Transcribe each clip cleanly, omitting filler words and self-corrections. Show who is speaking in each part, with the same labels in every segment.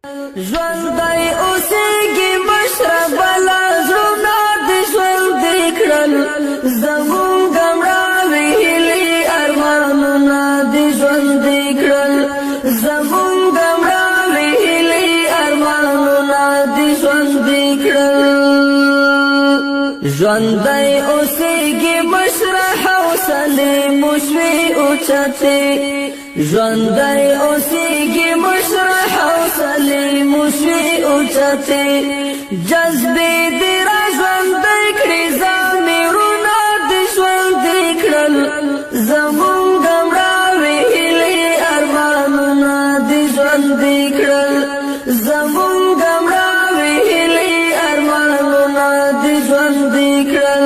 Speaker 1: ژوندی اوسېږي مشربه لا زړونه دې ژوندي کړل زمونږ مړاوې هیلې ارمانونه دې ژوندي کړل زمونږ مړاوې هیلې ارمانونه دې ژوندي کړل ژوندی اوسېږي مشره حوصلې مو شوې اوچتې ژوندی اوسېږي مشره حوصلې مو شوې اوچتې جذبې دې را ژوندی کړې ضمیرونه دې ژوندي کړل زمونږ مړاوې هیلې ارمانونه دې ژوندي کړل زمونږ مړاوې هیلې ارمانونه دې ژوندي کړل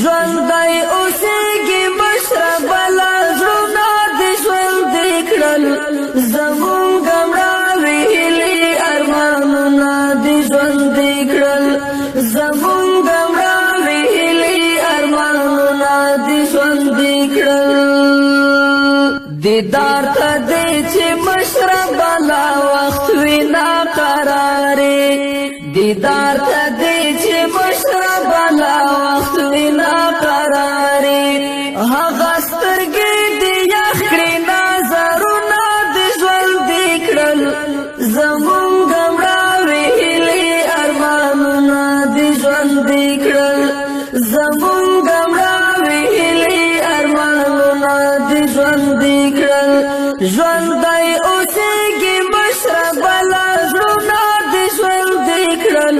Speaker 1: ژوندی اوسېږي مشربه لا زړونه دې ژوندي کړل زمونږ مړاوې هیلې ارمانونه دې ژوندي کړل زمونږ مړاوې هیلې ارمانونه دې ژوندي کړل دیدار ته دې چې مشربه لا وخت وي ناقرارې دیدار ته دې چې مشربه لا وخت وي ناقرارې هغه سترګې دې یخ کړې نظرونه دې ژوندي کړل زمونږ مړاوې هیلې ارمانونه دې ژوندي کړل زمونږ مړاوې هیلې ارمانونه دې ژوندي کړل ژوندی اوسېږي مشربه لا زړونه دې ژوندي کړل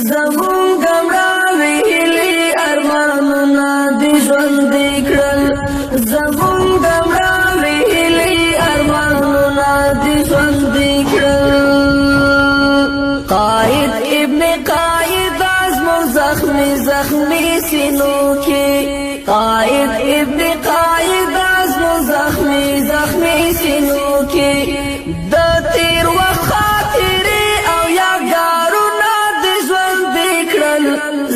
Speaker 1: زمونږ مړاوې هیلې ارمانونه دې ژوندي کړل زمونږ مړاوې هیلې ارمانونه دې ژوندي کړل قائد ابن قائد زموږ زخمي زخمي سینو کې قائد ابن قائد زموږ زخمي زخمي سینو کې د تیر وخت خاطرې او یادګارونه دې ژوندي کړل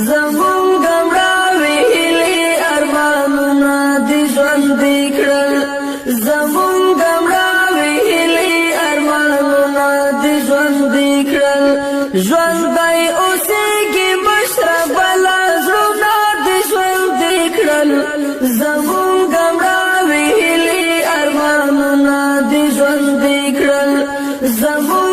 Speaker 1: زمونږ مړاوې هیلې ارمانونه دې ژوندي کړل زمونږ مړاوې هیلې ارمانونه دې ژوندي کړل ژوندی اوسېږي مشربه لا زړونه دې ژوندي کړل زمونږ مړاوې هیلې ارمانونه دې ژوندي کړل زمونږ